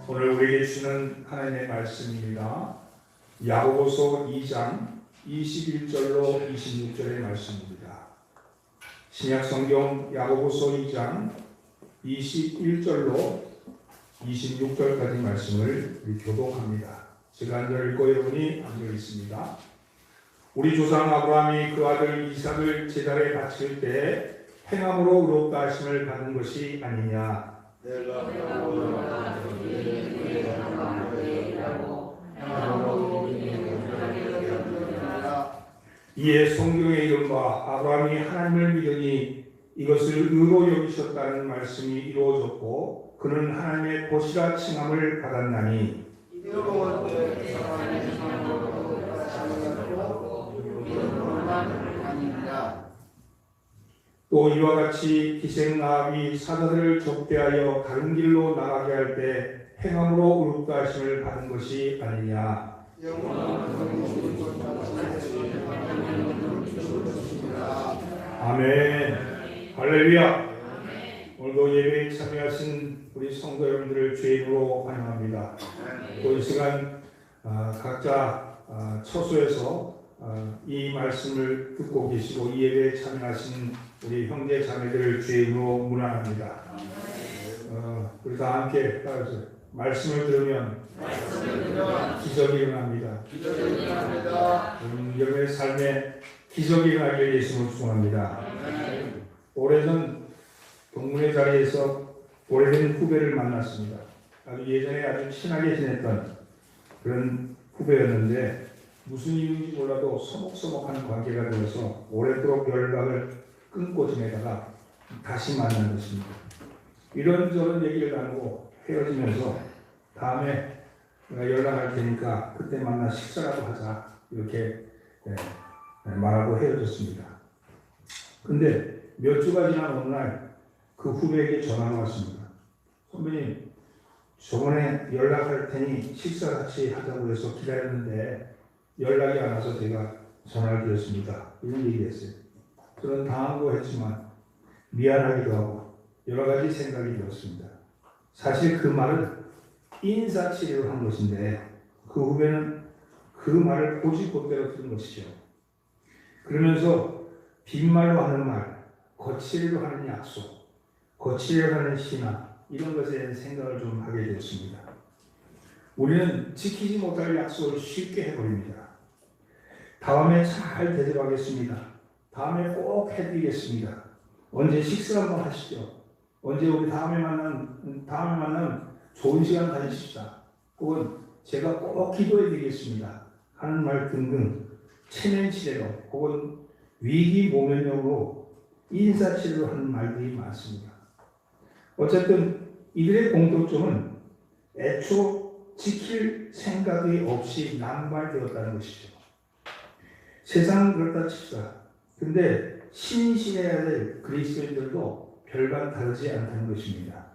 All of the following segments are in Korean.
오늘 우리에게 주는 하나님의 말씀입니다. 야고보서 2장 21절로 26절의 말씀입니다. 신약성경 야고보서 2장 21절로 26절까지 말씀을 우리 교독합니다. 제가 한절 읽고 여러분이 한절 있습니다. 우리 조상 아브라함이 그 아들 이삭을 제단에 바칠 때 행함으로 의롭다 하심을 받은 것이 아니냐. 이에 성경의 이른바 아브라함이 하나님을 믿으니 이것을 의로 여기셨다는 말씀이 이루어졌고 그는 하나님의 보시라 칭함을 받았나니 또 이와 같이 기생나합이 사자들을 접대하여 다른 길로 나가게 할 때 행함으로 의롭다 하심을 받은 것이 아니냐. 아멘. 할렐루야. 오늘도 예배에 참여하신 우리 성도 여러분들을 주의 이름으로 환영합니다. 또 이 시간 각자 처소에서 이 말씀을 듣고 계시고 이 예배에 참여하신 우리 형제 자매들을 주의 이름으로 문안합니다. 우리 다 함께 따라서 말씀을 들으면 기적이 일어납니다. 여러분의 삶에 기적이 일어나기를 예수님을 축원합니다. 오래전 동문회 자리에서 오래된 후배를 만났습니다. 아주 예전에 아주 친하게 지냈던 그런 후배였는데 무슨 이유인지 몰라도 서먹서먹한 관계가 되어서 오랫도록 연락을 끊고 지내다가 다시 만난 것입니다. 이런저런 얘기를 나누고 헤어지면서 다음에 내가 연락할 테니까 그때 만나 식사라도 하자 이렇게 말하고 헤어졌습니다. 근데 몇 주가 지난 어느 날 그 후배에게 전화가 왔습니다. 선배님, 저번에 연락할 테니 식사 같이 하자고 해서 기다렸는데 연락이 안 와서 제가 전화를 드렸습니다. 이런 얘기했어요. 저는 당하고 했지만 미안하기도 하고 여러 가지 생각이 들었습니다. 사실 그 말은 인사치레로 한 것인데 그 후배는 그 말을 곧이곧대로 들은 것이죠. 그러면서 빈말로 하는 말, 거칠로 하는 약속, 거칠로 하는 신앙 이런 것에 대한 생각을 좀 하게 되었습니다. 우리는 지키지 못할 약속을 쉽게 해버립니다. 다음에 잘 대접하겠습니다. 다음에 꼭 해드리겠습니다. 언제 식사 한번 하시죠. 언제 우리 다음에 만나면 좋은 시간 가지십시다. 혹은 제가 꼭 기도해 드리겠습니다. 하는 말 등등 체면치레로 혹은 위기 모면용으로 인사치레로 하는 말들이 많습니다. 어쨌든 이들의 공통점은 애초 지킬 생각이 없이 남발되었다는 것이죠. 세상은 그렇다 칩시다. 근데 신실해야 될 그리스도인들도 별반 다르지 않다는 것입니다.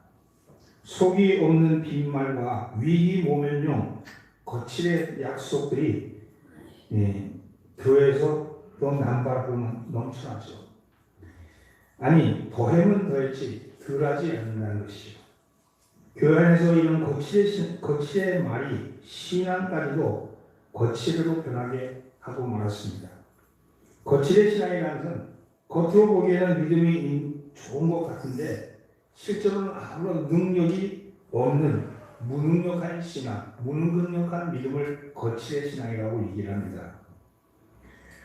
속이 없는 빈말과 위기 모면용 거칠의 약속들이 교회에서 또 남발하고 넘쳐나죠. 아니 더하면 더했지 덜하지 않는다는 것이죠. 교회 안에서 이런 거칠의 말이 신앙까지도 거칠로 변하게 하고 말았습니다. 거칠의 신앙이라는 것은 겉으로 보기에는 믿음이 좋은 것 같은데 실제로는 아무런 능력이 없는 무능력한 신앙, 무능력한 믿음을 거칠의 신앙이라고 얘기를 합니다.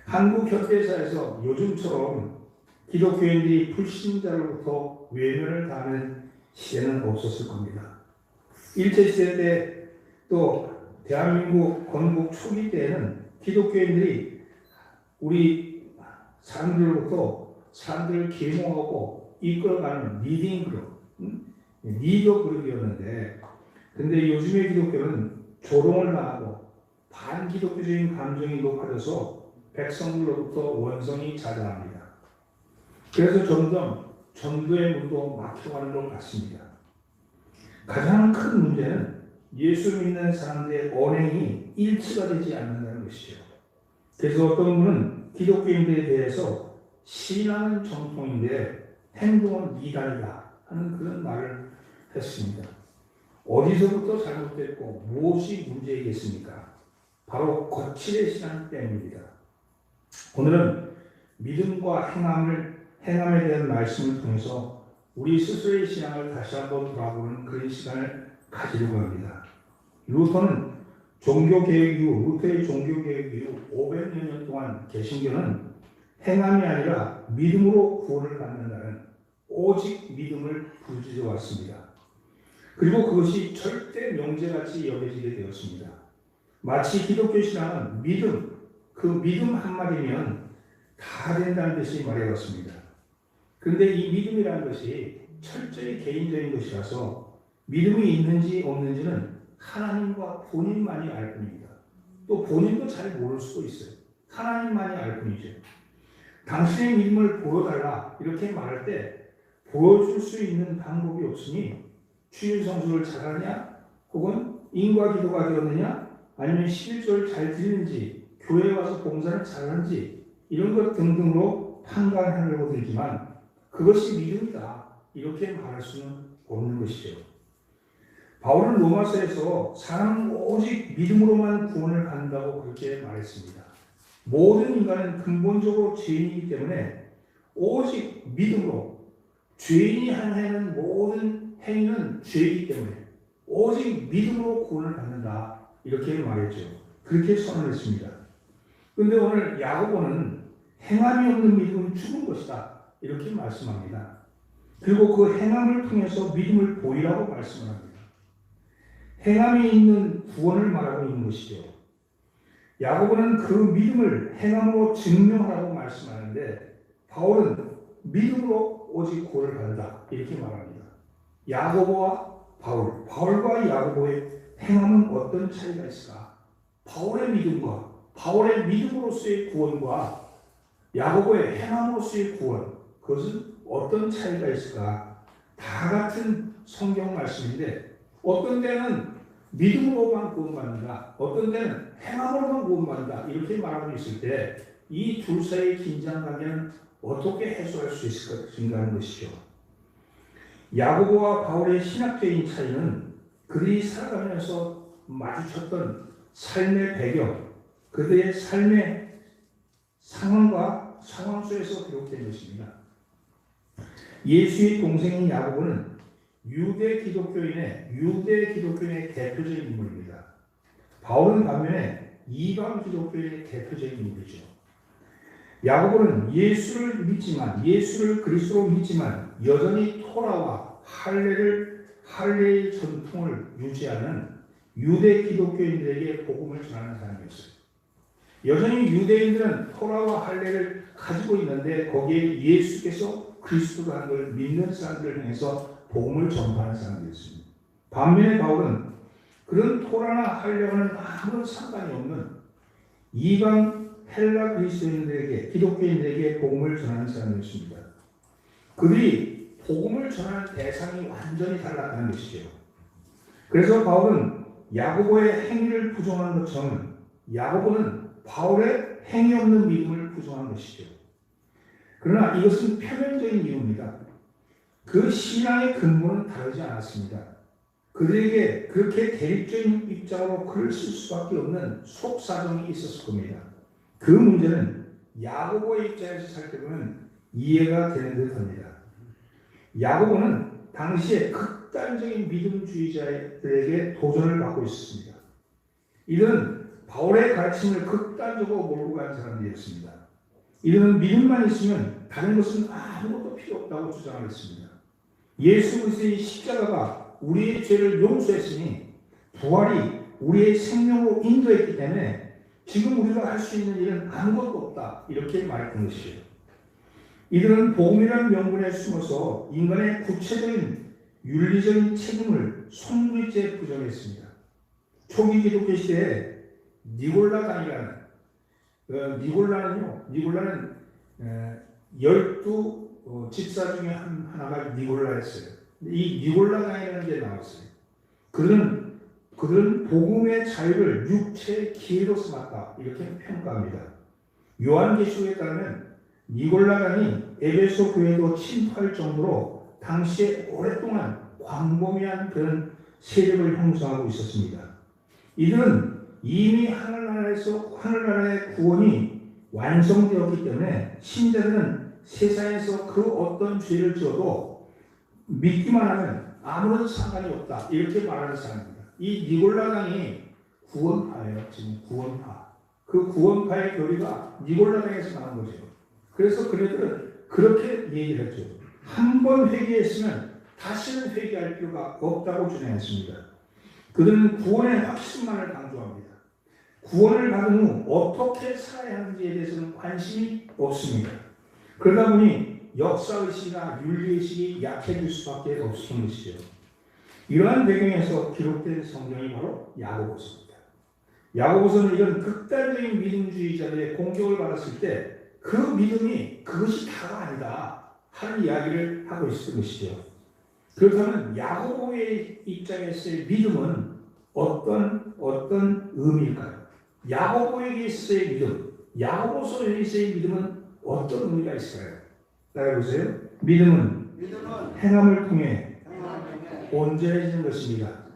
한국 현대사에서 요즘처럼 기독교인들이 불신자로부터 외면을 당하는 시대는 없었을 겁니다. 일제시대 때 또 대한민국 건국 초기 때에는 기독교인들이 우리 사람들을 계몽하고 이끌어가는 리딩 그룹, 리더 그룹이었는데 근데 요즘의 기독교는 조롱을 당하고 반기독교적인 감정이 높아져서 백성들로부터 원성이 자자합니다. 그래서 점점 전도의 문도 막혀가는 것 같습니다. 가장 큰 문제는 예수 믿는 사람들의 언행이 일치가 되지 않는다는 것이죠. 그래서 어떤 분은 기독교인들에 대해서 신앙은 정통인데 행동은 이단이다 하는 그런 말을 했습니다. 어디서부터 잘못됐고 무엇이 문제이겠습니까? 바로 거칠의 신앙 때문입니다. 오늘은 믿음과 행함에 대한 말씀을 통해서 우리 스스로의 신앙을 다시 한번 돌아보는 그런 시간을 가지려고 합니다. 루터는 루터의 종교개혁 이후 500여 년 동안 개신교는 행함이 아니라 믿음으로 구원을 받는다는 오직 믿음을 부르짖어 왔습니다. 그리고 그것이 절대 명제같이 여겨지게 되었습니다. 마치 기독교 신앙은 그 믿음 한마디면 다 된다는 듯이 말해왔습니다. 그런데 이 믿음이라는 것이 철저히 개인적인 것이라서 믿음이 있는지 없는지는 하나님과 본인만이 알 뿐입니다. 또 본인도 잘 모를 수도 있어요. 하나님만이 알 뿐이죠. 당신의 믿음을 보여달라 이렇게 말할 때 보여줄 수 있는 방법이 없으니 주일 성수를 잘하냐, 혹은 인과 기도가 되었느냐, 아니면 11조를 잘 드리는지, 교회에 와서 봉사를 잘하는지 이런 것 등등으로 판단하려고 들지만 그것이 믿음이다 이렇게 말할 수는 없는 것이죠. 바울은 로마서에서 사람은 오직 믿음으로만 구원을 받는다고 그렇게 말했습니다. 모든 인간은 근본적으로 죄인이기 때문에 오직 믿음으로, 죄인이 하는 모든 행위는 죄이기 때문에 오직 믿음으로 구원을 받는다 이렇게 말했죠. 그렇게 선언했습니다. 그런데 오늘 야고보는 행함이 없는 믿음은 죽은 것이다 이렇게 말씀합니다. 그리고 그 행함을 통해서 믿음을 보이라고 말씀을 합니다. 행함이 있는 구원을 말하고 있는 것이죠. 야고보는 그 믿음을 행함으로 증명하라고 말씀하는데 바울은 믿음으로 오직 구원을 받는다 이렇게 말합니다. 야고보와 바울과 야고보의 행함은 어떤 차이가 있을까? 바울의 믿음으로서의 구원과 야고보의 행함으로서의 구원, 그것은 어떤 차이가 있을까? 다 같은 성경 말씀인데 어떤 때는 믿음으로만 구원받는다, 어떤 때는 행함으로만 구원받는다 이렇게 말하고 있을 때 이 둘 사이의 긴장관계는 어떻게 해소할 수 있을 것인가 하는 것이죠. 야고보와 바울의 신학적인 차이는 그들이 살아가면서 마주쳤던 삶의 배경, 그들의 삶의 상황과 상황 속에서 비롯된 것입니다. 예수의 동생인 야고보는 유대 기독교인의 대표적인 인물입니다. 바울은 반면에 이방 기독교인의 대표적인 인물이죠. 야고보는 예수를 그리스도로 믿지만 여전히 토라와 할례의 전통을 유지하는 유대 기독교인들에게 복음을 전하는 사람이었어요. 여전히 유대인들은 토라와 할례를 가지고 있는데 거기에 예수께서 그리스도라는 걸 믿는 사람들을 향해서 복음을 전파하는 사람들이었습니다. 반면에 바울은 그런 토라나 할례와는 아무런 상관이 없는 이방 헬라 기독교인들에게 복음을 전하는 사람이었습니다. 그들이 복음을 전하는 대상이 완전히 달랐다는 것이죠. 그래서 바울은 야고보의 행위를 부정한 것처럼 야고보는 바울의 행위 없는 믿음을 부정한 것이죠. 그러나 이것은 표면적인 이유입니다. 그 신앙의 근본은 다르지 않았습니다. 그들에게 그렇게 대립적인 입장으로 글을 쓸 수밖에 없는 속사정이 있었을 겁니다. 그 문제는 야고보의 입장에서 살펴보면 이해가 되는 듯합니다. 야고보는 당시에 극단적인 믿음주의자들에게 도전을 받고 있었습니다. 이들은 바울의 가르침을 극단적으로 몰고 간 사람들이었습니다. 이들은 믿음만 있으면 다른 것은 아무것도 필요 없다고 주장을 했습니다. 예수 그리스도의 십자가가 우리의 죄를 용서했으니 부활이 우리의 생명으로 인도했기 때문에 지금 우리가 할 수 있는 일은 아무것도 없다 이렇게 말했던 것이에요. 이들은 복음이라는 명분에 숨어서 인간의 구체적인 윤리적인 책임을 손부리째 부정했습니다. 초기 기독교 시대에 니골라는 12 집사 중에 하나가 니골라였어요. 이 니골라당이라는 게 나왔어요. 그들은 복음의 자유를 육체의 기회로 삼았다 이렇게 평가합니다. 요한계시록에 따르면 니골라당이 에베소 교회도 침투할 정도로 당시에 오랫동안 광범위한 그런 세력을 형성하고 있었습니다. 이들은 이미 하늘나라의 구원이 완성되었기 때문에 신자들은 세상에서 그 어떤 죄를 지어도 믿기만 하면 아무런 상관이 없다, 이렇게 말하는 사람입니다. 이 니골라당이 구원파예요. 지금 구원파. 그 구원파의 교리가 니골라당에서 나온 거죠. 그래서 그들은 그렇게 얘기를 했죠. 한 번 회개했으면 다시는 회개할 필요가 없다고 주장했습니다. 그들은 구원의 확신만을 강조합니다. 구원을 받은 후 어떻게 살아야 하는지에 대해서는 관심이 없습니다. 그러다 보니 역사의식이나 윤리의식이 약해질 수밖에 없었던 것이죠. 이러한 배경에서 기록된 성경이 바로 야고보서입니다. 야고보서는 이런 극단적인 믿음주의자들의 공격을 받았을 때 그 믿음이 그것이 다가 아니다 하는 이야기를 하고 있었던 것이죠. 그렇다면 야고보의 입장에서의 믿음은 어떤 의미일까요? 야고보에게 있어의 믿음, 야고보서에 있어의 믿음은 어떤 의미가 있을까요? 따라해보세요. 믿음은 행함을 통해 온전해지는 것입니다.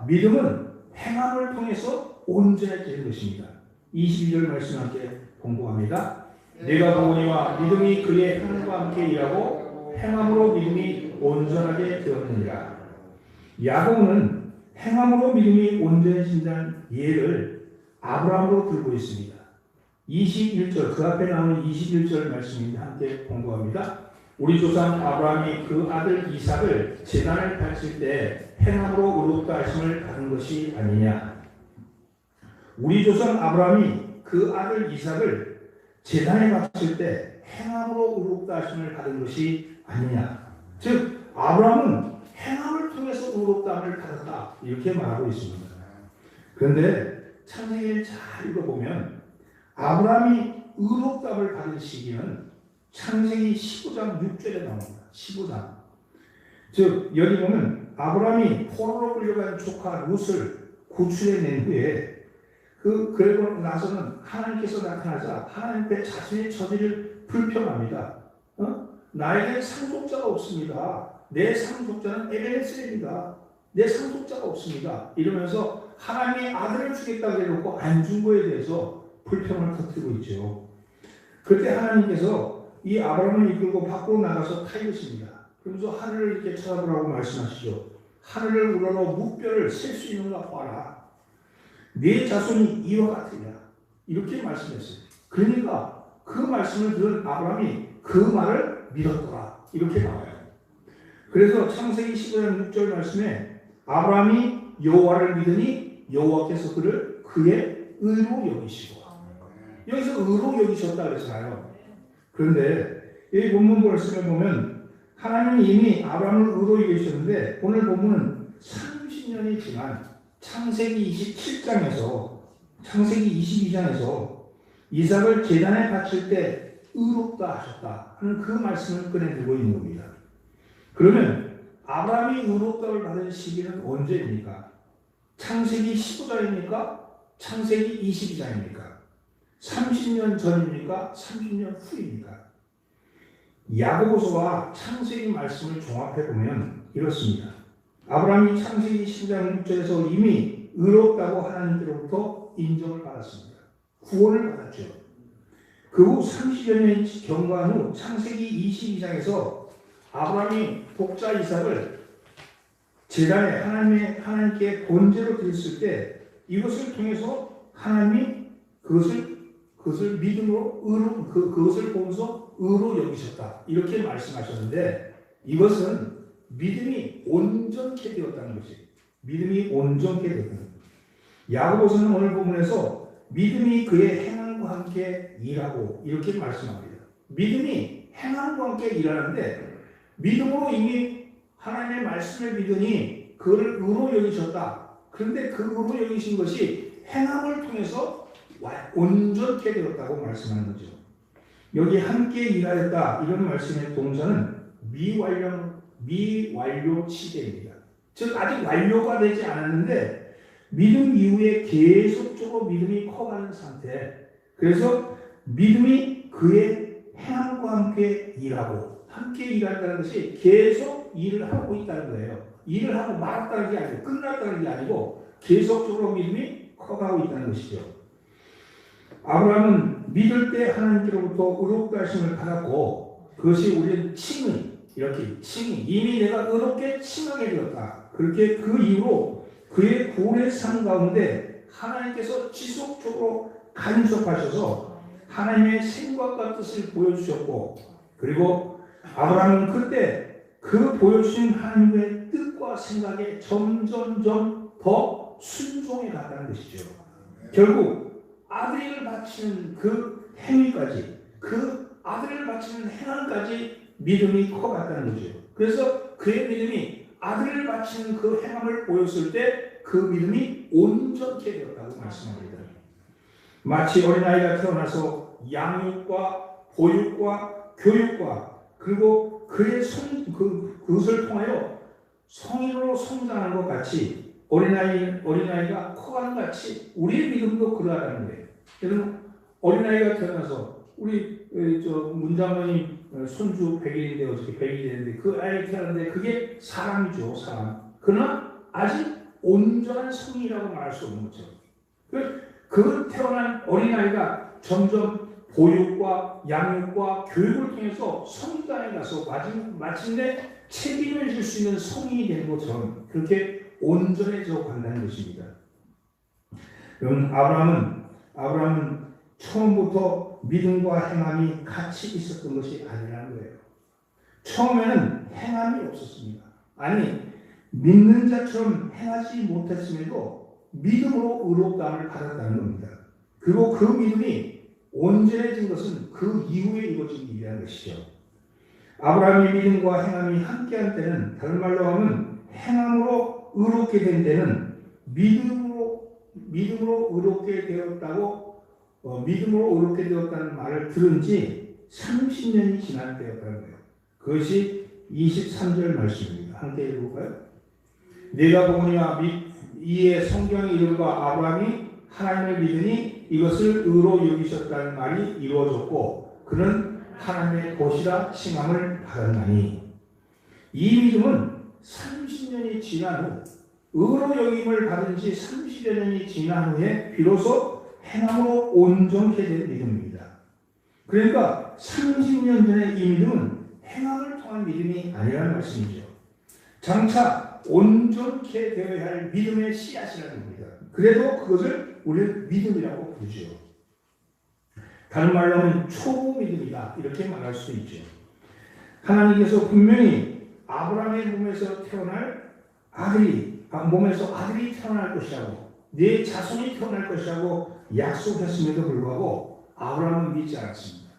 믿음은 행함을 통해서 온전해지는 것입니다. 22절 말씀 함께 공부합니다. 내가 보니와 믿음이 그의 행함과 함께 일하고 행함으로 믿음이 온전하게 되었느니라. 야고보는 행함으로 믿음이 온전해진다는 예를 아브라함으로 들고 있습니다. 21절, 그 앞에 나오는 21절 말씀입니다. 함께 공부합니다. 우리 조상 아브라함이 그 아들 이삭을 제단을 바칠 때 행함으로 의롭다 하심을 받은 것이 아니냐. 우리 조상 아브라함이 그 아들 이삭을 제단에 바칠 때 행함으로 의롭다 하심을 받은 것이 아니냐. 즉 아브라함은 행함을 통해서 의롭다함을 받았다, 이렇게 말하고 있습니다. 그런데 창세기를 잘 읽어보면 아브라함이 의롭다함을 받은 시기는 창세기 15장 6절에 나옵니다. 15장. 즉 여기 보면 아브라함이 포로로 끌려간 조카 룻을 구출해낸 후에 그러고 나서는 하나님께서 나타나자 하나님께 자신의 처지를 불평합니다. 나에게 상속자가 없습니다. 내 상속자는 에베네셀입니다. 내 상속자가 없습니다. 이러면서 하나님의 아들을 주겠다고 해놓고 안 준 거에 대해서 불평을 터뜨리고 있죠. 그때 하나님께서 이 아브라함을 이끌고 밖으로 나가서 타이르십니다. 그러면서 하늘을 이렇게 쳐다보라고 말씀하시죠. 하늘을 우러러 무뼈를 셀 수 있는가 봐라. 네 자손이 이와 같으냐, 이렇게 말씀했어요. 그러니까 그 말씀을 들은 아브라함이 그 말을 믿었더라, 이렇게 나와요. 그래서 창세기 15장 6절 말씀에 아브라함이 여호와를 믿으니 여호와께서 그를 그의 의로 여기시고, 여기서 의로 여기셨다 그랬잖아요. 그런데 이 본문 말씀을 보면 하나님이 이미 아브라함을 의로 여기셨는데 오늘 본문은 30년이 지난 창세기 27장에서 창세기 22장에서 이삭을 제단에 바칠 때 의롭다 하셨다 하는 그 말씀을 꺼내들고 있는 겁니다. 그러면 아브라함이 의롭다를 받은 시기는 언제입니까? 창세기 15장입니까? 창세기 22장입니까? 30년 전입니까? 30년 후입니까? 야고보서와 창세기 말씀을 종합해보면 이렇습니다. 아브라함이 창세기 10장 6절에서 이미 의롭다고 하나님께로부터 인정을 받았습니다. 구원을 받았죠. 그 후 30여 년이 경과한 후 창세기 22장에서 아브라함이 독자 이삭을 제단에 하나님께 번제로 드렸을 때 이것을 통해서 하나님이 그것을 믿음으로 그것을 보면서 의로 여기셨다, 이렇게 말씀하셨는데 이것은 믿음이 온전케 되었다는 것이, 믿음이 온전케 되었다는 것. 야고보서는 오늘 본문에서 믿음이 그의 행함과 함께 일하고, 이렇게 말씀합니다. 믿음이 행함과 함께 일하는데 믿음으로 이미 하나님의 말씀을 믿으니 그를 의로 여기셨다. 그런데 그 의로 여기신 것이 행함을 통해서 온전케 되었다고 말씀하는 거죠. 여기 함께 일하였다, 이런 말씀의 동사는 미완료 시대입니다. 즉 아직 완료가 되지 않았는데 믿음 이후에 계속적으로 믿음이 커가는 상태. 그래서 믿음이 그의 행함과 함께 일하고 함께 일한다는 것이 계속 일을 하고 있다는 거예요. 일을 하고 말았다는 게 아니고 끝났다는 게 아니고 계속적으로 믿음이 커가고 있다는 것이죠. 아브라함은 믿을 때 하나님께로부터 의롭다 하심을 받았고 그것이 우리는 칭의, 이렇게 칭의, 이미 내가 의롭게 칭하게 되었다. 그렇게 그 이후로 그의 구원의 삶 가운데 하나님께서 지속적으로 간섭하셔서 하나님의 생각과 뜻을 보여주셨고, 그리고 아브라함은 그때 그 보여주신 하나님의 뜻과 생각에 점점점 더 순종해 갔다는 것이죠. 결국 아들을 바치는 그 행위까지, 그 아들을 바치는 행함까지 믿음이 커갔다는 거죠. 그래서 그의 믿음이 아들을 바치는 그 행함을 보였을 때 그 믿음이 온전케 되었다고 말씀합니다. 마치 어린아이가 태어나서 양육과 보육과 교육과 그리고 그의 그것을 통하여 성인으로 성장하는 것 같이 어린아이가 커가는 것 같이 우리의 믿음도 그러하다는 거예요. 여러분, 어린아이가 태어나서 우리 문장관님 손주 100일인데 어저께 100일이 됐는데 그 아이가 태어났는데 그게 사람이죠, 사람. 그러나 아직 온전한 성인이라고 말할 수 없는 거죠. 그 태어난 어린아이가 점점 보육과 양육과 교육을 통해서 성장에 가서 마침내 책임을 질 수 있는 성인이 되는 것처럼 그렇게 온전해져 간다는 것입니다. 여러분, 아브라함은 처음부터 믿음과 행함이 같이 있었던 것이 아니라는 거예요. 처음에는 행함이 없었습니다. 아니, 믿는 자처럼 행하지 못했음에도 믿음으로 의롭다함을 받았다는 겁니다. 그리고 그 믿음이 온전해진 것은 그 이후에 이루어진 일이라는 것이죠. 아브라함의 믿음과 행함이 함께한 때는, 다른 말로 하면 행함으로 의롭게 된 때는 믿음으로 의롭게 되었다고 믿음으로 의롭게 되었다는 말을 들은 지 30년이 지난 때였다는 거예요. 그것이 23절 말씀입니다. 함께 읽어볼까요? 내가 보니와 이에 성경이 이름과 아브라함이 하나님을 믿으니 이것을 의로 여기셨다는 말이 이루어졌고 그는 하나님의 것이라 칭함을 받았나니, 이 믿음은 30년이 지난 후 의로 여김을 받은 지 30여 년이 지난 후에 비로소 행함으로 온전케 된 믿음입니다. 그러니까 30년 전에 이 믿음은 행함을 통한 믿음이 아니라는 말씀이죠. 장차 온전케 되어야 할 믿음의 씨앗이라는 겁니다. 그래도 그것을 우리는 믿음이라고 부르죠. 다른 말로 하면 초보 믿음이다, 이렇게 말할 수 있죠. 하나님께서 분명히 아브라함의 몸에서 아들이 태어날 것이라고, 네 자손이 태어날 것이라고 약속했음에도 불구하고 아브라함은 믿지 않았습니다.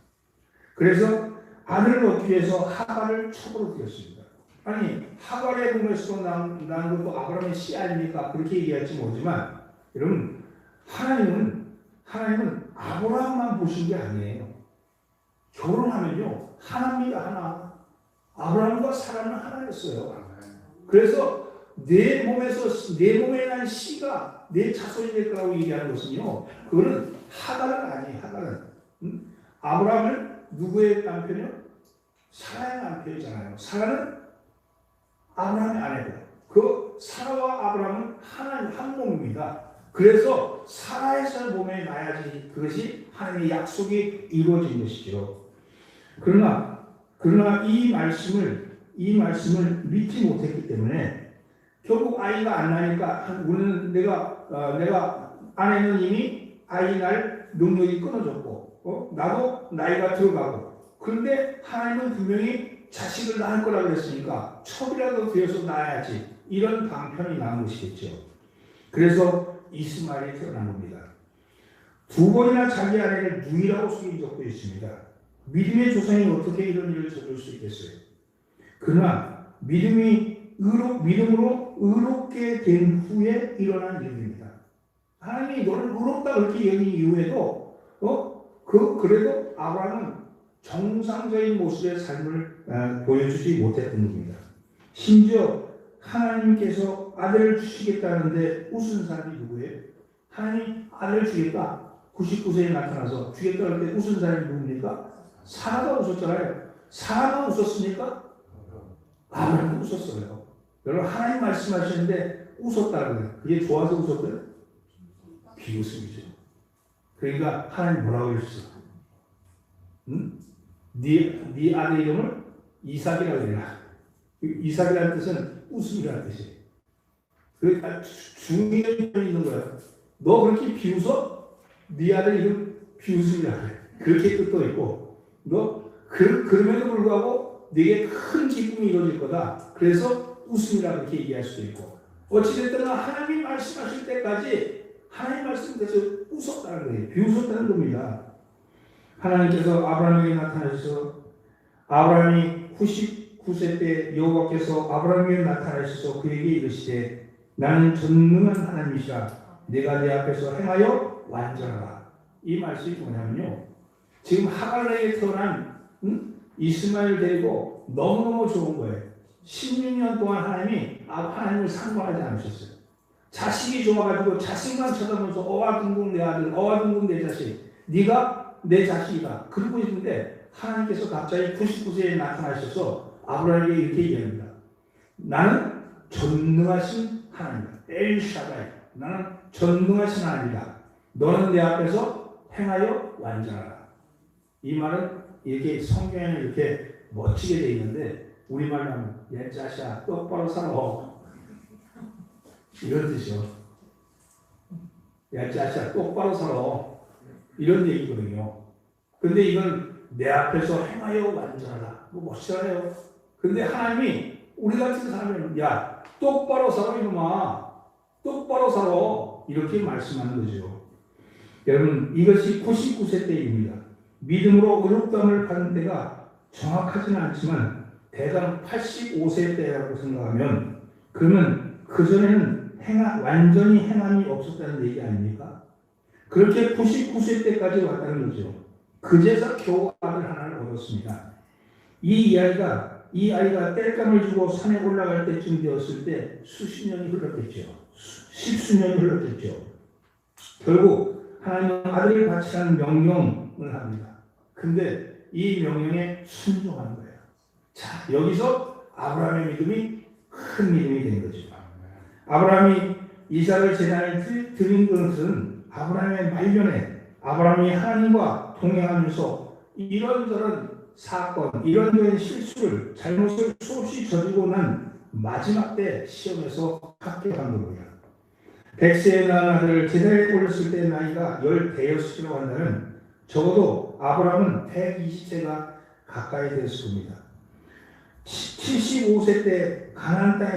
그래서 아들을 얻기 위해서 하갈을 첩으로 들였습니다. 아니, 하갈의 몸에서 난 것도 아브라함의 씨 아닙니까? 그렇게 얘기할지 모르지만, 여러분, 하나님은 아브라함만 보신 게 아니에요. 결혼하면요, 하나입니다, 하나. 아브라함과 사라는 하나였어요. 그래서 내 몸에 난 씨가 내 자손이 될 거라고 얘기하는 것은요, 그거는 하갈은 아니에요, 하갈은. 아브라함은 누구의 남편이요? 사라의 남편이잖아요. 사라는 아브라함의 아내고, 그 사라와 아브라함은 한 몸입니다. 그래서 사라의 몸에 나야지 그것이 하나님의 약속이 이루어진 것이죠. 그러나 이 말씀을 믿지 못했기 때문에 결국 아이가 안 나니까 우리는 내가 아내는 이미 아이 날 능력이 끊어졌고 나도 나이가 들어가고, 그런데 하나님은 분명히 자식을 낳을 거라고 그랬으니까 첩이라도 되어서 낳아야지, 이런 방편이 나온 것이겠죠. 그래서 이스마엘이 태어난 겁니다. 2번이나 자기 아내를 누이라고 속인 적도 있습니다. 믿음의 조상이 어떻게 이런 일을 저질 수 있겠어요? 그러나 믿음으로 의롭게 된 후에 일어난 일입니다. 하나님이 너를 의롭다 그렇게 여긴 이후에도 그래도 아브라함은 정상적인 모습의 삶을 보여주지 못했던 겁니다. 심지어 하나님께서 아들을 주시겠다는데 웃은 사람이 누구예요? 하나님 아들을 주겠다, 99세에 나타나서 주겠다 할 때 웃은 사람이 누굽니까? 사라가 웃었잖아요. 사람은 웃었습니까? 아브라함도 웃었어요. 여러분 하나님 말씀하셨는데 웃었다고요. 그게 좋아서 웃었어요? 비웃음이죠. 그러니까 하나님 뭐라고 그랬어? 응? 네 아들 이름을 이삭이라고 해라. 이삭이라는 뜻은 웃음이라는 뜻이에요. 그 중요한 점이 있는 거야. 너 그렇게 비웃어? 네 아들 이름 비웃음이라고 해. 그렇게 뜻도 있고, 너 그럼에도 불구하고 네게 큰 기쁨이 이루어질 거다. 그래서 웃음이라고 이렇게 얘기할 수도 있고, 어찌됐든 하나님이 말씀하실 때까지 하나님 말씀대로 웃었다는 거예요. 비웃었다는 겁니다. 하나님께서 아브라함에게 나타나셔서 아브라함이 99세 때 여호와께서 아브라함에게 나타나셔서 그에게 이르시되 나는 전능한 하나님이시라 내가 내 앞에서 행하여 완전하라. 이 말씀이 뭐냐면요. 지금 하갈레에 태어난 이스마엘 데리고 너무너무 좋은 거예요. 16년 동안 하나님을 상관하지 않으셨어요. 자식이 좋아가지고 자식만 쳐다보면서 어와둥둥 내 아들, 어와둥둥 내 자식, 네가 내 자식이다. 그러고 있는데 하나님께서 갑자기 99세에 나타나셔서 아브라함에게 이렇게 얘기합니다. 나는 전능하신 하나님이다. 엘샤다이. 나는 전능하신 하나님이다. 너는 내 앞에서 행하여 완전하라. 이 말은 이렇게 성경에는 이렇게 멋지게 되어 있는데 우리말로 하면 야 짜샤 똑바로 살아. 이런 뜻이요. 야 짜샤 똑바로 살아. 이런 얘기거든요. 근데 이건 내 앞에서 행하여 완전하라. 뭐 멋지잖아요. 근데 하나님이 우리 같은 사람은 야 똑바로 살아 이놈아. 똑바로 살아. 이렇게 말씀하는 거죠. 여러분 이것이 99세 때입니다. 믿음으로 의롭다함을 받는 때가 정확하지는 않지만 대강 85세 때라고 생각하면 그러면 그전에는 완전히 행함이 없었다는 얘기 아닙니까? 그렇게 99세 때까지 왔다는 거죠. 그제서 겨우 아들 하나를 얻었습니다. 이 아이가 땔감을 주고 산에 올라갈 때쯤 되었을 때 수십 년이 흘렀겠죠. 십수년이 흘렀겠죠. 결국 하나님은 아들을 바치라는 명령을 합니다. 근데 이 명령에 순종하는 거예요. 자, 여기서 아브라함의 믿음이 큰 믿음이 된 거죠. 아브라함이 이삭을 제단에 드린 것은 아브라함의 말년에 아브라함이 하나님과 동행하면서 이런저런 사건, 이런저런 실수를, 잘못을 수없이 저지르고 난 마지막 때 시험에서 합격한 겁니다. 100세에 낳은 아들을 제단에 올렸을 때 나이가 16이라고 한다면 적어도 아브라함은 120세가 가까이 되었을 겁니다. 75세 때 가나안 땅에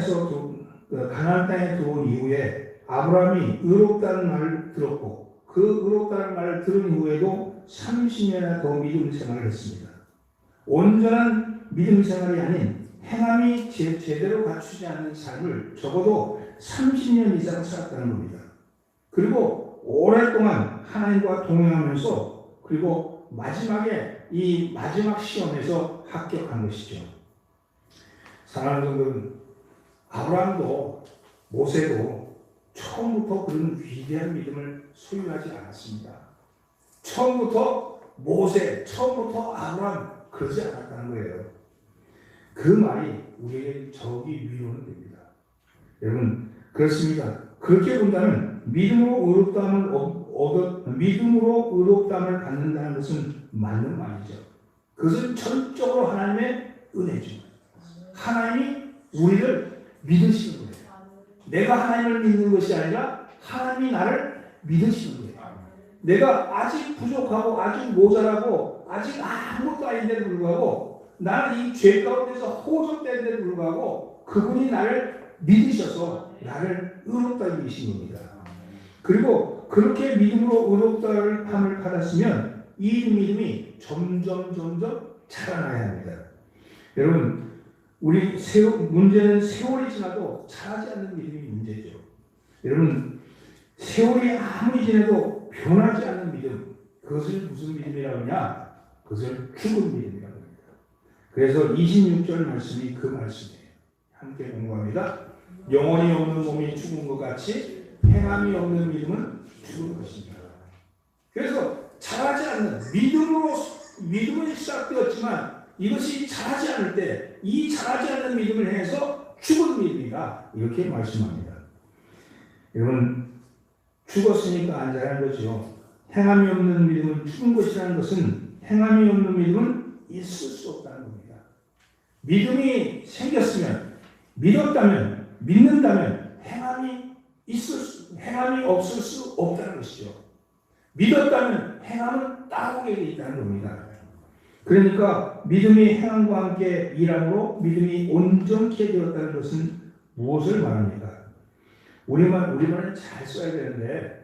들어온 이후에 아브라함이 의롭다는 말을 들었고 그 의롭다는 말을 들은 이후에도 30년이나 더 믿음 생활을 했습니다. 온전한 믿음 생활이 아닌 행함이 제대로 갖추지 않는 삶을 적어도 30년 이상 살았다는 겁니다. 그리고 오랫동안 하나님과 동행하면서 그리고 마지막에 이 마지막 시험에서 합격한 것이죠. 사랑하는 성도는 아브라함도 모세도 처음부터 그런 위대한 믿음을 소유하지 않았습니다. 처음부터 모세, 처음부터 아브라함 그러지 않았다는 거예요. 그 말이 우리에게 적이 위로는 됩니다. 여러분 그렇습니다. 그렇게 본다면 믿음으로 의롭다함을 받는다는 것은 맞는 말이죠. 그것은 전적으로 하나님의 은혜죠. 하나님이 우리를 믿으시는 거예요. 내가 하나님을 믿는 것이 아니라 하나님이 나를 믿으시는 거예요. 내가 아직 부족하고 아직 모자라고 아직 아무것도 아닌데도 불구하고 나는 이 죄 가운데서 호전되는데도 불구하고 그분이 나를 믿으셔서 나를 의롭다 여기신 겁니다. 그리고 그렇게 믿음으로 의롭다함을 받았으면 이 믿음이 점점 자라나야 합니다. 여러분 문제는 세월이 지나도 자라지 않는 믿음이 문제죠. 여러분 세월이 아무리 지나도 변하지 않는 믿음 그것을 무슨 믿음이라고 하냐? 그것을 죽은 믿음이라고 합니다. 그래서 26절 말씀이 그 말씀이에요. 함께 공부합니다. 영혼이 없는 몸이 죽은 것 같이 행함이 없는 믿음은 죽은 것입니다. 그래서 자라지 않는 믿음은 시작되었지만 이것이 자라지 않을 때 이 자라지 않는 믿음을 행해서 죽은 믿음이다. 이렇게 말씀합니다. 여러분, 죽었으니까 안 자라는 거죠. 행함이 없는 믿음은 죽은 것이라는 것은 행함이 없는 믿음은 있을 수 없다는 겁니다. 믿음이 생겼으면, 믿었다면, 믿는다면 행함이 없을 수 없다는 것이죠. 믿었다면 행함은 따르게 돼 있다는 겁니다. 그러니까 믿음이 행함과 함께 일함으로 믿음이 온전케 되었다는 것은 무엇을 말합니까? 우리말은 잘 써야 되는데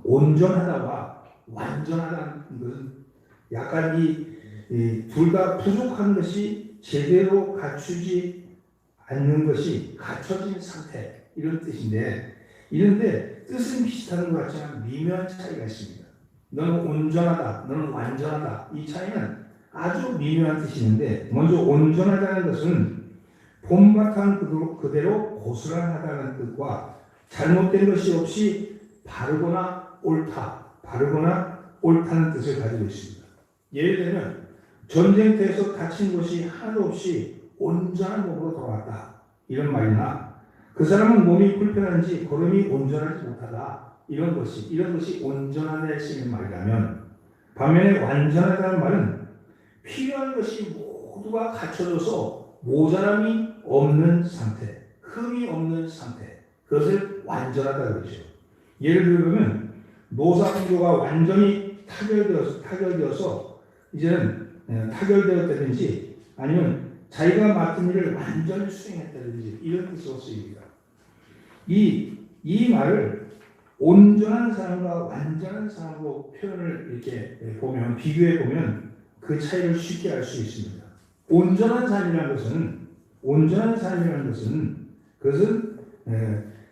온전하다와 완전하다는 것은 약간 둘 다 부족한 것이 제대로 갖추지 않는 것이 갖춰진 상태 이런 뜻인데 이런데 뜻은 비슷한 것 같지만 미묘한 차이가 있습니다. 너는 온전하다, 너는 완전하다. 이 차이는 아주 미묘한 뜻이 있는데 먼저 온전하다는 것은 본바탕 그대로 고스란하다는 뜻과 잘못된 것이 없이 바르거나 옳다는 뜻을 가지고 있습니다. 예를 들면 전쟁터에서 다친 것이 하나도 없이 온전한 몸으로 돌아왔다. 이런 말이나 그 사람은 몸이 불편한지 걸음이 온전하지 못하다. 이런 것이 온전하다에 쓰이는 말이라면 반면에 완전하다는 말은 필요한 것이 모두가 갖춰져서 모자람이 없는 상태, 흠이 없는 상태, 그것을 완전하다 그러죠. 예를 들면 노사구조가 완전히 타결되어서 이제는 타결되었다든지 아니면 자기가 맡은 일을 완전히 수행했다든지 이런 뜻으로 쓰입니다. 이 말을 온전한 사람과 완전한 사람으로 표현을 이렇게 보면 비교해 보면 그 차이를 쉽게 알 수 있습니다. 온전한 삶이라는 것은 그것은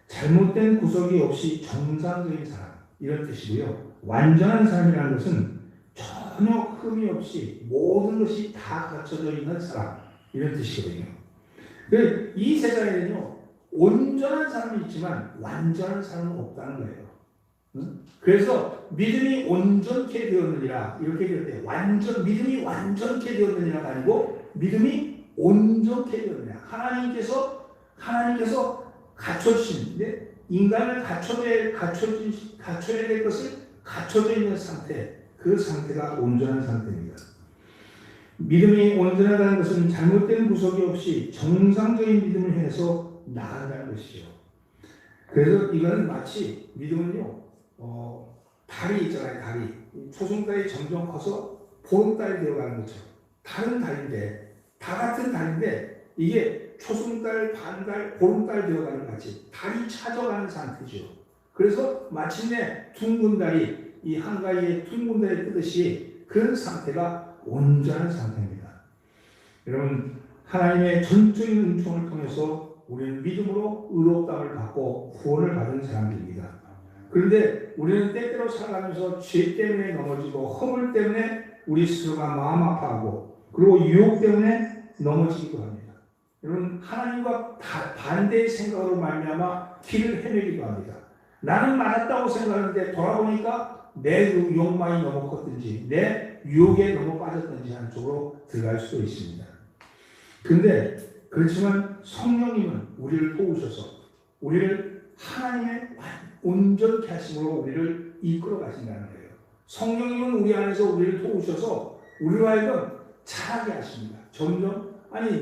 잘못된 구석이 없이 정상적인 사람 이런 뜻이고요. 완전한 삶이라는 것은 전혀 흠이 없이 모든 것이 다 갖춰져 있는 사람 이런 뜻이거든요. 이 세상에는요 온전한 사람이 있지만 완전한 사람은 없다는 거예요. 그래서 믿음이 온전케 되었느니라 이렇게 될 때 믿음이 완전케 되었느니라가 아니고 믿음이 온전케 되었느니라. 하나님께서 갖춰주시는데 인간을 갖춰야 될 것을 갖춰져 있는 상태, 그 상태가 온전한 상태입니다. 믿음이 온전하다는 것은 잘못된 구석이 없이 정상적인 믿음을 해서 나아간다는 것이죠. 그래서 이거는 마치 믿음은요, 달이 있잖아요, 달이. 초승달이 점점 커서 보름달이 되어가는 거죠. 다른 달인데, 다 같은 달인데, 이게 초승달, 반달, 보름달 되어가는 것 같이 달이 찾아가는 상태죠. 그래서 마침내 둥근 달이 이 한가위에 둥근 달이 뜨듯이 그런 상태가 온전한 상태입니다. 여러분, 하나님의 전적인 은총을 통해서 우리는 믿음으로 의롭다함을 받고 구원을 받은 사람들입니다. 그런데 우리는 때때로 살아가면서 죄 때문에 넘어지고 허물 때문에 우리 스스로가 마음 아파하고 그리고 유혹 때문에 넘어지기도 합니다. 여러분, 하나님과 반대의 생각으로 말미암아 길을 헤매기도 합니다. 나는 맞았다고 생각하는데 돌아보니까 내 욕망이 너무 컸든지 내 유혹에 너무 빠졌든지 하는 쪽으로 들어갈 수도 있습니다. 근데 그렇지만 성령님은 우리를 도우셔서 우리를 하나님의 온전케 하심으로 우리를 이끌어 가신다는 거예요. 성령님은 우리 안에서 우리를 도우셔서 우리로 하여금 자라게 하십니다. 점점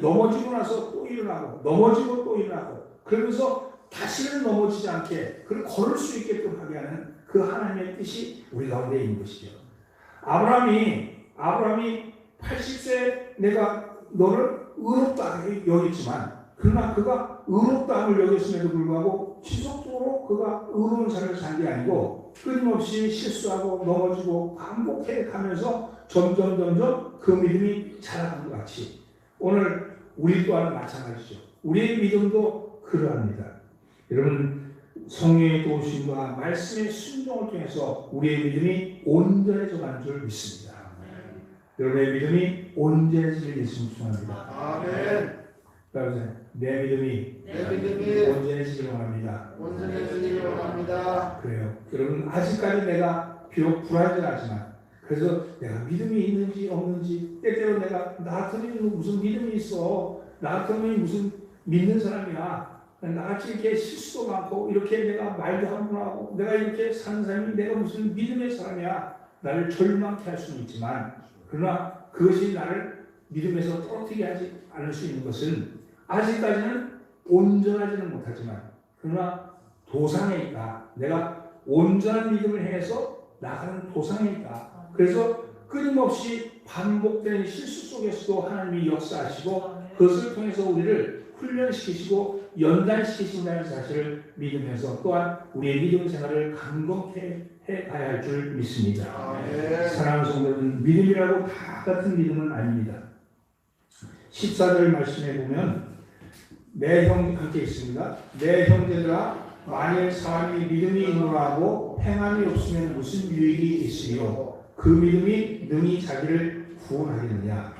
넘어지고 나서 또 일어나고 넘어지고 또 일어나고 그러면서 다시는 넘어지지 않게 그를 걸을 수 있게끔 하게 하는 그 하나님의 뜻이 우리 가운데 있는 것이죠. 아브라함이 80세 내가 너를 의롭다 여겼지만 그러나 그가 의롭다함을 여겼음에도 불구하고 지속적으로 그가 의로운 삶을 산 게 아니고 끊임없이 실수하고 넘어지고 반복해 가면서 점점 그 믿음이 자라는 것 같이 오늘 우리 또한 마찬가지죠. 우리의 믿음도 그러합니다. 여러분, 성령의 도우심과 말씀의 순종을 통해서 우리의 믿음이 온전해져 가는 줄 믿습니다. 여러분의 믿음이 온전해지길 예수님 축원합니다. 아멘. 내 믿음이 온전해지길 원합니다. 그래요. 여러분, 아직까지 내가 비록 불완전하지만 그래서 내가 믿음이 있는지 없는지 때때로 내가 나 같으면 무슨 믿음이 있어. 나 같으면 무슨 믿는 사람이야. 나같이 이렇게 실수도 많고 이렇게 내가 말도 한번 하고 내가 이렇게 사는 사람이 내가 무슨 믿음의 사람이야. 나를 절망케 할 수는 있지만 그러나 그것이 나를 믿음에서 떨어뜨리게 하지 않을 수 있는 것은 아직까지는 온전하지는 못하지만 그러나 도상에 있다. 내가 온전한 믿음을 행해서 나가는 도상에 있다. 그래서 끊임없이 반복되는 실수 속에서도 하나님이 역사하시고 그것을 통해서 우리를 훈련시키시고 연단시키신다는 사실을 믿으면서 또한 우리의 믿음 생활을 강건케 해가야 할 줄 믿습니다. 사랑하는 성도는 믿음이라고 다 같은 믿음은 아닙니다. 14절 말씀에 보면 내 형 함께 있습니다. 내 형제들아 만일 사람이 믿음이 있노라 하고 행함이 없으면 무슨 유익이 있으리요 그 믿음이 능히 자기를 구원하겠느냐.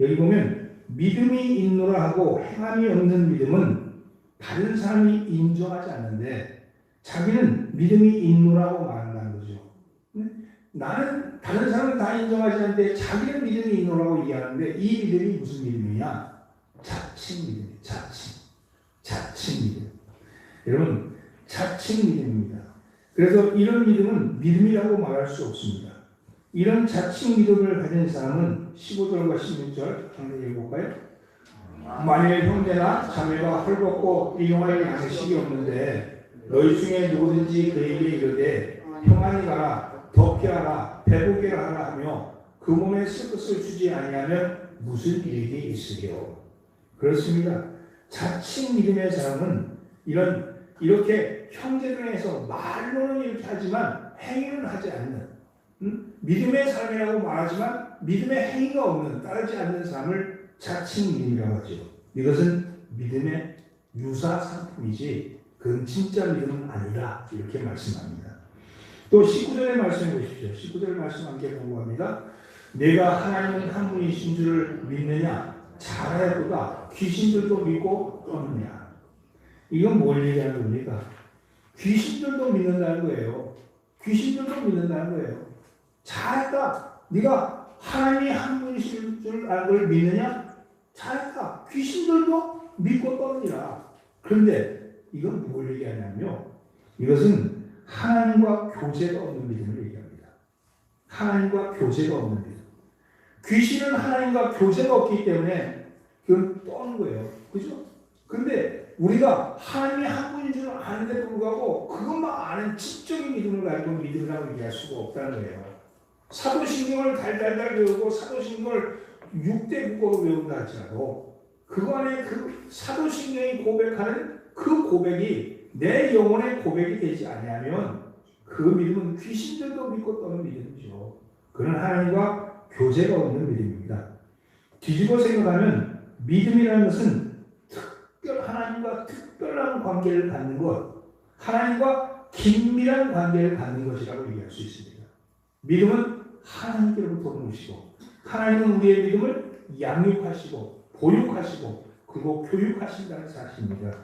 여기 보면 믿음이 있노라 하고 행함이 없는 믿음은 다른 사람이 인정하지 않는데 자기는 믿음이 있노라고 말한다는 거죠. 나는 다른 사람은 다 인정하지 않는데 자기는 믿음이 있노라고 얘기하는데 이 믿음이 무슨 믿음이냐? 자칭 믿음. 자칭 믿음. 여러분 자칭 믿음입니다. 그래서 이런 믿음은 믿음이라고 말할 수 없습니다. 이런 자칭 믿음을 가진 사람은 15절과 16절 한번 읽어볼까요? 만일 형제나 자매가 헐벗고 일용할 양식이 없는데 너희 중에 누구든지 그에게 이르되 평안히 가라 덥게 하라 배부게 하라 하며 그 몸에 쓸 것을 주지 아니하면 무슨 유익이 있으리요. 그렇습니다. 자칭 믿음의 사람은 이렇게 형제들에서 말로는 이렇게 하지만 행위는 하지 않는 믿음의 사람이라고 말하지만 믿음의 행위가 없는 따르지 않는 사람을 자칭 믿음이라고 하죠. 이것은 믿음의 유사 상품이지 그건 진짜 믿음은 아니다 이렇게 말씀합니다. 또 19절의 말씀해 보십시오. 19절 말씀 함께 공부합니다. 내가 하나님은 한 분이신 줄을 믿느냐 잘하였도다 귀신들도 믿고 떠느냐. 이건 뭘 얘기하는 겁니까? 귀신들도 믿는다는 거예요. 귀신들도 믿는다는 거예요. 잘했다. 네가 하나님이 한 분이신 줄 아는 걸 믿느냐? 잘했다. 귀신들도 믿고 떠느니라. 그런데 이건 뭘 얘기하냐면요. 이것은 하나님과 교제가 없는 믿음을 얘기합니다. 하나님과 교제가 없는 믿음. 귀신은 하나님과 교제가 없기 때문에 그건 떠는 거예요. 그죠? 근데 우리가 하나님이 한 분인 줄 아는데 불구하고 그것만 아는 지적인 믿음을 가지고 믿음이라고 얘기할 수가 없다는 거예요. 사도신경을 달달달 외우고 사도신경을 6대 국어로 외운다 할지라도 그 안에 그 사도신경이 고백하는 그 고백이 내 영혼의 고백이 되지 아니하면 그 믿음은 귀신들도 믿고 떠는 믿음이죠. 그는 하나님과 교제가 없는 믿음입니다. 뒤집어 생각하면 믿음이라는 것은 하나님과 특별한 관계를 갖는 것, 하나님과 긴밀한 관계를 갖는 것이라고 얘기할 수 있습니다. 믿음은 하나님께로부터 오는 것이고 하나님은 우리의 믿음을 양육하시고 보육하시고 그리고 교육하신다는 사실입니다.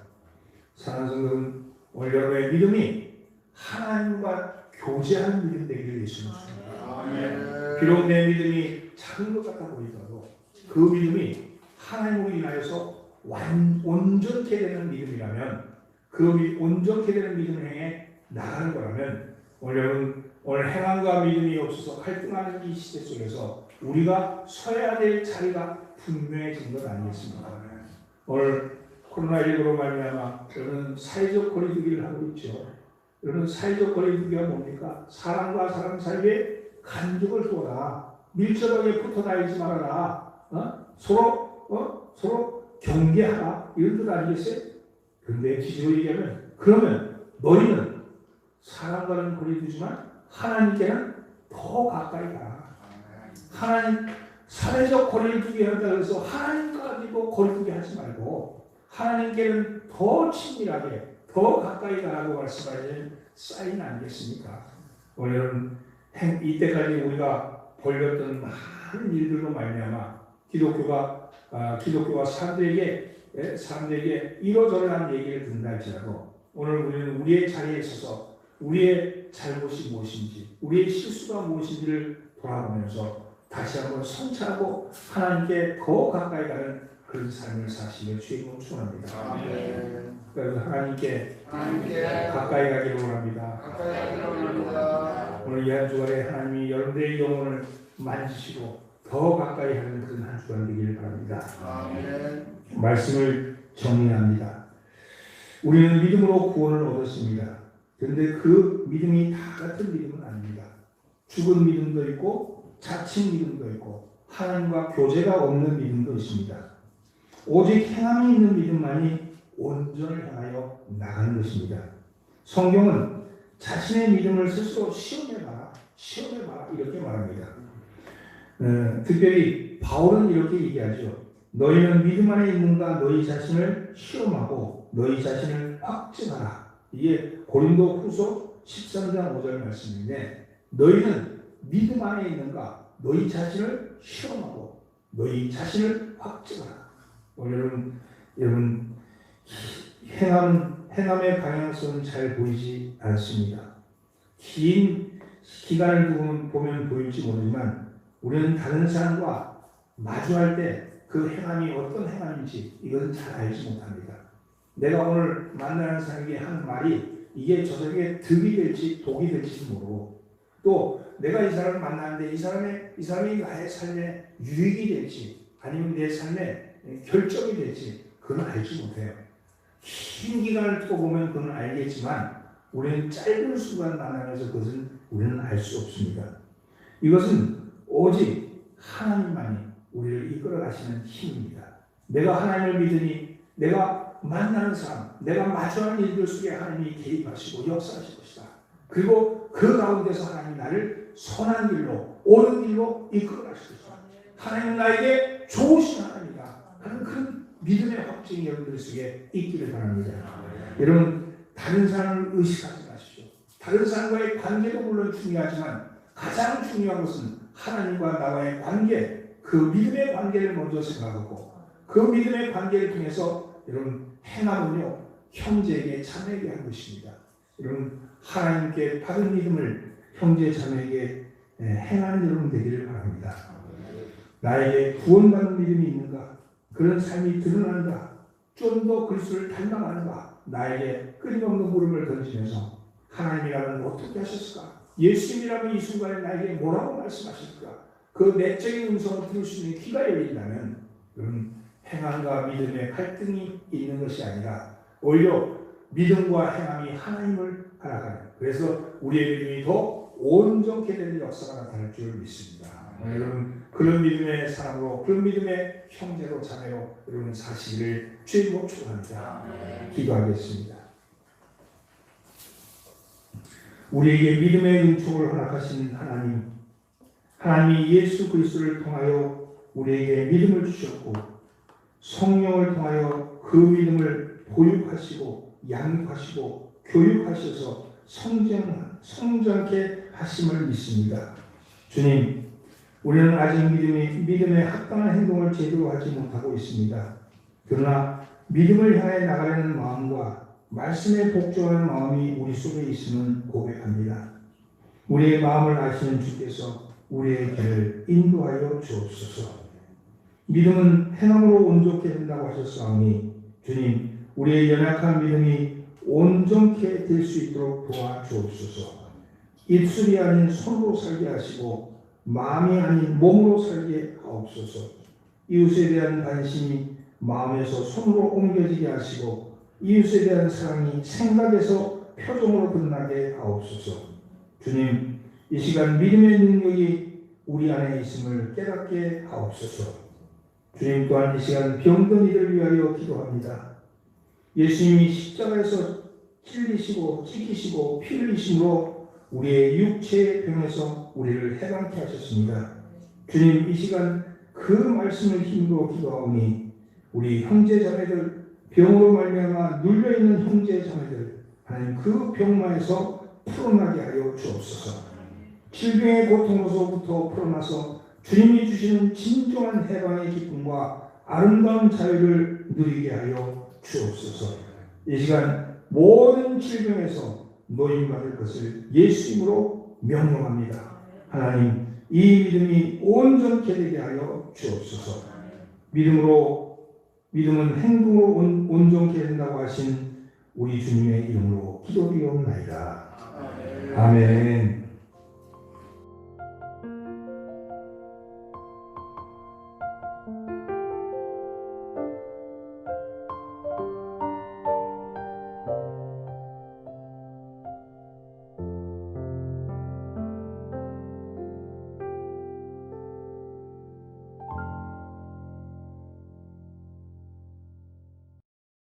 사랑하는 성도는 오늘 여러분의 믿음이 하나님과 교제하는 믿음 되기를 예수님 축원합니다. 비록 내 믿음이 작은 것 같아 보이더라도 그 믿음이 하나님으로 인하여서 온전케 되는 믿음이라면 그 온전케 되는 믿음을 행해 나가는 거라면 오늘 행함과 믿음이 없어서 갈등하는 이 시대 속에서 우리가 서야 될 자리가 분명해진 것 아니겠습니까? 오늘 코로나19로 말미암아 여러분 사회적 거리두기를 하고 있죠. 여러분 사회적 거리두기가 뭡니까? 사람과 사람 사이에 간격을 두어라. 밀접하게 붙어 다니지 말아라. 서로 경계하라. 이런 뜻 아니겠어요? 그런데 뒤집어 얘기하면 그러면 너희는 사람과는 거리두지만 하나님께는 더 가까이 가. 하나님 사회적 거리두기 한다고 해서 하나님까지도 거리두기 하지 말고 하나님께는 더 친밀하게 더 가까이 가라고 말씀하시는 사인 아니겠습니까? 오늘은 이때까지 우리가 벌렸던 많은 일들로 말미암아 기독교가 사람들에게 이러저러한 얘기를 듣는다 할지라도 오늘 우리는 우리의 자리에 있어서 우리의 잘못이 무엇인지 우리의 실수가 무엇인지를 돌아보면서 다시 한번 성찰하고 하나님께 더 가까이 가는 그런 삶을 사시길 주님으로 축원합니다. 그래서 하나님께 가까이 가기를 원합니다. 오늘 이 한 주간에 하나님이 여러분들의 영혼을 만지시고 더 가까이 하는 그런 한 주간 되기를 바랍니다. 말씀을 정리합니다. 우리는 믿음으로 구원을 얻었습니다. 그런데 그 믿음이 다 같은 믿음은 아닙니다. 죽은 믿음도 있고 자칭 믿음도 있고 하나님과 교제가 없는 믿음도 있습니다. 오직 행함이 있는 믿음만이 온전을 향하여 나가는 것입니다. 성경은 자신의 믿음을 스스로 시험해봐라 이렇게 말합니다. 특별히 바울은 이렇게 얘기하죠. 너희는 믿음 안에 있는가 너희 자신을 시험하고 너희 자신을 확증하라. 이게 고린도 후서 13장 5절 말씀인데 너희는 믿음 안에 있는가 너희 자신을 시험하고 너희 자신을 확증하라. 오늘은 여러분 행함의 방향성은 잘 보이지 않습니다. 긴 기간을 두고 보면 보일지 모르지만 우리는 다른 사람과 마주할 때 그 행함이 어떤 행함인지 이것은 잘 알지 못합니다. 내가 오늘 만나는 사람에게 한 말이 이게 저 사람에게 득이 될지 독이 될지도 모르고 또 내가 이 사람을 만나는데 이 사람이 나의 삶에 유익이 될지 아니면 내 삶에 결정이 될지 그건 알지 못해요. 긴 기간을 두고 보면 그건 알겠지만 우리는 짧은 순간 만나면서 그것은 우리는 알 수 없습니다. 이것은 오직 하나님만이 우리를 이끌어 가시는 힘입니다. 내가 하나님을 믿으니 내가 만나는 사람, 내가 마주하는 일들 속에 하나님이 개입하시고 역사하실 것이다. 그리고 그 가운데서 하나님이 나를 선한 길로, 옳은 길로 이끌어 가실 것이다. 하나님은 나에게 좋으신 하나님이다 하는 그런 믿음의 확증이 여러분들 속에 있기를 바랍니다. 여러분 다른 사람을 의식하지 마십시오. 다른 사람과의 관계도 물론 중요하지만 가장 중요한 것은 하나님과 나와의 관계, 그 믿음의 관계를 먼저 생각하고 그 믿음의 관계를 통해서 여러분 행함은요 형제에게 자매에게 한 것입니다. 여러분 하나님께 받은 믿음을 형제 자매에게 행하는 여러분 되기를 바랍니다. 나에게 구원받는 믿음이 있는가? 그런 삶이 드러나는가? 좀 더 그리스도를 닮아가는가? 나에게 끊임없는 물음을 던지면서 하나님이라면 어떻게 하셨을까? 예수님이라면 이 순간에 나에게 뭐라고 말씀하실까? 그 내적인 음성을 들을 수 있는 귀가 열린다면 행함과 믿음의 갈등이 있는 것이 아니라 오히려 믿음과 행함이 하나님을 알아가는 그래서 우리의 믿음이 더 온전케 되는 역사가 나타날 줄 믿습니다. 여러분 그런 믿음의 사람으로 그런 믿음의 형제로 자매로 여러분 사시기를 주님으로 축원합니다. 기도하겠습니다. 우리에게 믿음의 은총을 허락하신 하나님이 예수 그리스도를 통하여 우리에게 믿음을 주셨고 성령을 통하여 그 믿음을 보육하시고 양육하시고 교육하셔서 성장케 하심을 믿습니다. 주님, 우리는 아직 믿음에 합당한 행동을 제대로 하지 못하고 있습니다. 그러나 믿음을 향해 나가려는 마음과 말씀에 복종하는 마음이 우리 속에 있음은 고백합니다. 우리의 마음을 아시는 주께서 우리의 길을 인도하여 주옵소서. 믿음은 행함으로 온전케 된다고 하셨사오니 주님, 우리의 연약한 믿음이 온전케 될 수 있도록 도와주옵소서. 입술이 아닌 손으로 살게 하시고 마음이 아닌 몸으로 살게 하옵소서. 이웃에 대한 관심이 마음에서 손으로 옮겨지게 하시고 이웃에 대한 사랑이 생각에서 표정으로 드러나게 하옵소서. 주님, 이 시간 믿음의 능력이 우리 안에 있음을 깨닫게 하옵소서. 주님 또한 이 시간 병든 이를 위하여 기도합니다. 예수님이 십자가에서 찔리시고 찢기시고 피 흘리심으로 우리의 육체의 병에서 우리를 해방케 하셨습니다. 주님, 이 시간 그 말씀을 힘으로 기도하오니 우리 형제 자매들 병으로 말미암아 눌려있는 형제 자매들 하나님 그 병마에서 풀어나게 하여 주옵소서. 질병의 고통으로부터 풀어나서 주님이 주시는 진정한 해방의 기쁨과 아름다운 자유를 누리게 하여 주옵소서. 이 시간 모든 질병에서 노임받을 것을 예수 이름으로 명령합니다. 하나님, 이 믿음이 온전케 되게 하여 주옵소서. 믿음은 행동으로 온전케 된다고 하신 우리 주님의 이름으로 기도드리옵나이다. 아멘.